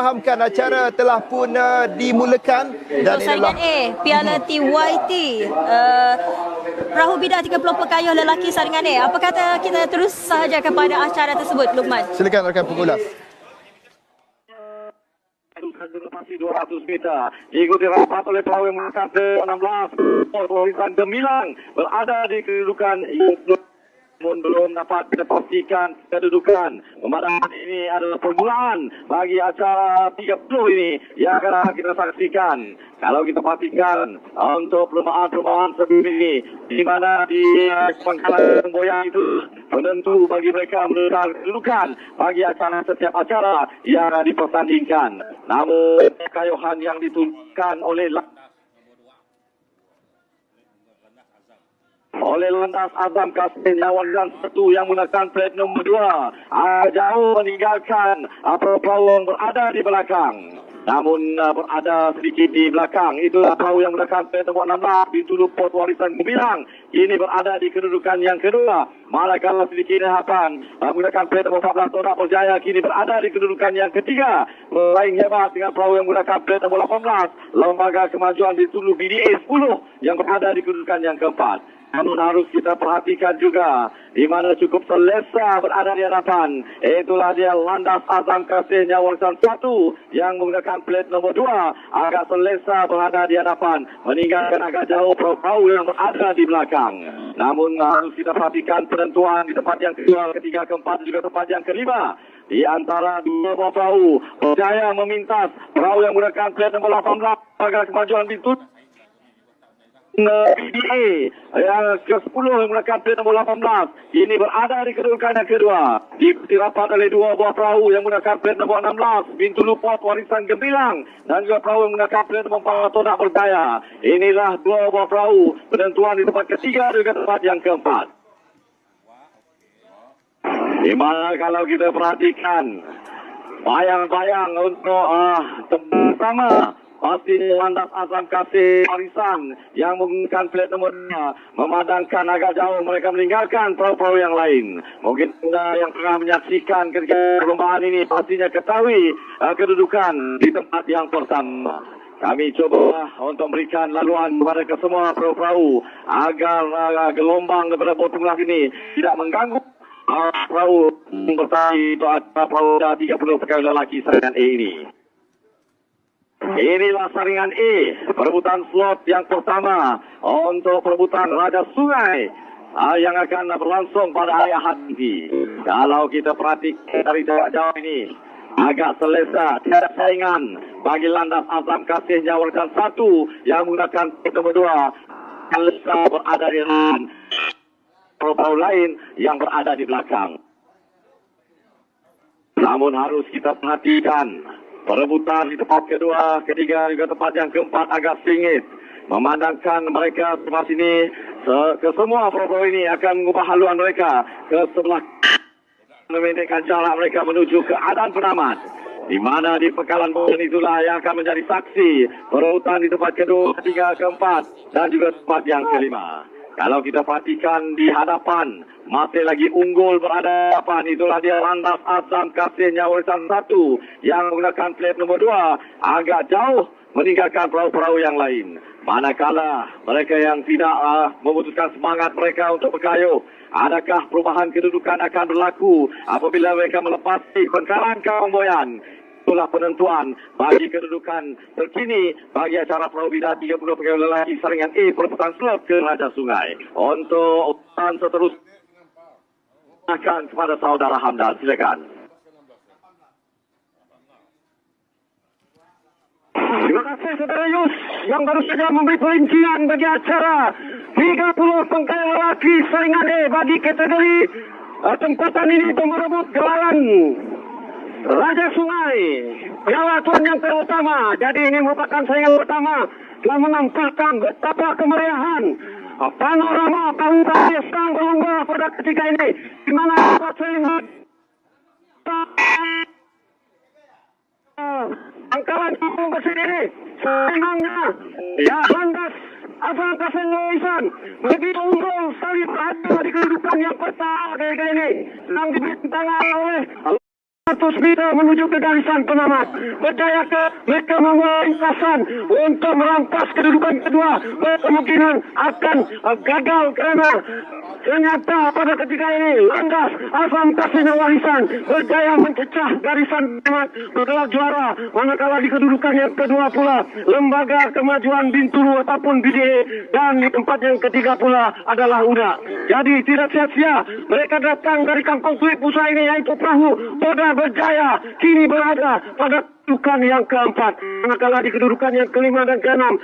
Fahamkan acara telah pun dimulakan dan saingan A Piala TYT Perahu Bidah 30 Pekayuh Lelaki saringan A. Apa kata kita terus sahaja kepada acara tersebut, Luqman? silakan rakan pengulas. Masih 200 meter diikuti rapat oleh perahu yang mengangkat ke-16 Warisan Gemilang berada di kedudukan belum dapat kita pastikan kedudukan. Pemandangan ini adalah permulaan bagi acara 30 ini yang akan kita saksikan. Kalau kita pastikan untuk perlombaan sebelum ini, di mana di pangkalan semboyan itu penentu bagi mereka menentukan kedudukan bagi acara setiap acara yang dipertandingkan. Namun kekayuhan yang ditunjukkan oleh Landas Azam Kasih Nyawalan 1 yang menggunakan plat nombor 2 jauh meninggalkan perahu yang berada di belakang. Namun berada sedikit di belakang itulah perahu yang menggunakan plat nombor 16 Bintu Luput Warisan Gemilang. Ini berada di kedudukan yang kedua. Manakala sedikit harapan menggunakan plat nombor 14 Torak Berjaya kini berada di kedudukan yang ketiga. Bersaing hebat dengan perahu yang menggunakan plat nombor 18 Lembaga Kemajuan Bintu BDA 10 yang berada di kedudukan yang keempat. Namun harus kita perhatikan juga di mana cukup selesa berada di hadapan. Itulah dia Landas Azam Kasih Nyawalan 1 yang menggunakan plat nombor 2 agak selesa berada di hadapan, meninggalkan agak jauh perahu yang berada di belakang. Namun harus kita perhatikan penentuan di tempat yang kedua, ketiga, keempat juga tempat yang kelima. Di antara dua buah perahu, Berjaya memintas perahu yang menggunakan plat nombor 18 Lembaga Kemajuan Bintu BDA yang ke-10 menggunakan plat nombor 18 ini berada di kedudukan yang kedua, diikuti rapat oleh dua buah perahu yang menggunakan plat nombor 16 Bintu Luput Warisan Gemilang dan juga perahu yang menggunakan plat nombor 4 Torak Berjaya. Inilah dua buah perahu penentuan di tempat ketiga dan juga tempat yang keempat. Di mana kalau kita perhatikan bayang-bayang untuk tempat pertama pasti Landas Azam Kasih Warisan yang menggunakan plat nomor 2 memadangkan agak jauh mereka meninggalkan perahu-perahu yang lain. Mungkin anda yang tengah menyaksikan ketika perlombaan ini pastinya ketahui kedudukan di tempat yang pertama. Kami coba untuk memberikan laluan kepada kesemua perahu-perahu agar gelombang daripada botonglah ini tidak mengganggu perahu bertahi atau perahu 30 Pekayuh Lelaki saringan A ini. Inilah saringan E, perebutan slot yang pertama untuk perebutan Raja Sungai yang akan berlangsung pada hari Ahad nanti. Kalau kita perhatikan dari jarak jauh ini, agak selesa, tiada saingan bagi Landas Azam Kasih Nyawalan 1 yang menggunakan plat nomor 2. Selesa berada di depan perahu lain yang berada di belakang. Namun harus kita perhatikan perebutan di tempat kedua, ketiga, juga tempat yang keempat agak singit. Memandangkan mereka sebelah sini, ke semua perahu ini akan mengubah haluan mereka ke sebelah, memendekkan jarak mereka menuju ke Adan Penamat. Di mana di pekalan bola itulah yang akan menjadi saksi perebutan di tempat kedua, ketiga, keempat, dan juga tempat yang kelima. Kalau kita perhatikan di hadapan, masih lagi unggul berada hadapan. Itulah dia Landas Azam Kasih Nyawalan 1 yang menggunakan plat nomor 2 agak jauh meninggalkan perahu-perahu yang lain. Manakala mereka yang tidak memutuskan semangat mereka untuk berkayuh, adakah perubahan kedudukan akan berlaku apabila mereka melepasi pangkalan Kamboyan? Itulah penentuan bagi kedudukan terkini bagi acara Perahu Bidah 30 Pekayuh Lelaki saringan E perebutan slot ke Raja Sungai. Untuk urutan seterusnya akan kepada saudara Hamdan, silakan. Terima kasih saudara Yus yang baru saja memberi perincian bagi acara 30 Pekayuh Lelaki saringan E bagi kategori tempatan ini untuk merebut gelaran Raja Sungai, piala tuan yang terutama. Jadi ini merupakan saingan pertama telah menampilkan betapa kemeriahan panorama Kabupaten sedang berlomba pada ketika ini, di mana saingan angkalan kampung bersendiri saingannya ya Landas Azam Kasih Nyawalan begitu unggul sekali berada di kedudukan yang pertama ketika ini sedang dibintangan oleh 100 meter menuju ke garisan penamat. Berjaya ke mereka membuat ringkasan untuk merampas kedudukan kedua. Kemungkinan akan gagal kerana ternyata pada ketika ini landas Azam Kasino Warisan berjaya mencecah garisan penamat bergelar juara. Manakala di kedudukan yang kedua pula Lembaga Kemajuan Bintulu ataupun BDA, dan di tempat yang ketiga pula adalah UDA. Jadi tidak sia-sia mereka datang dari kampung Kulit Pusat ini, yaitu perahu Poda Berjaya kini berada pada kedudukan yang keempat. Manakala di kedudukan yang kelima dan keenam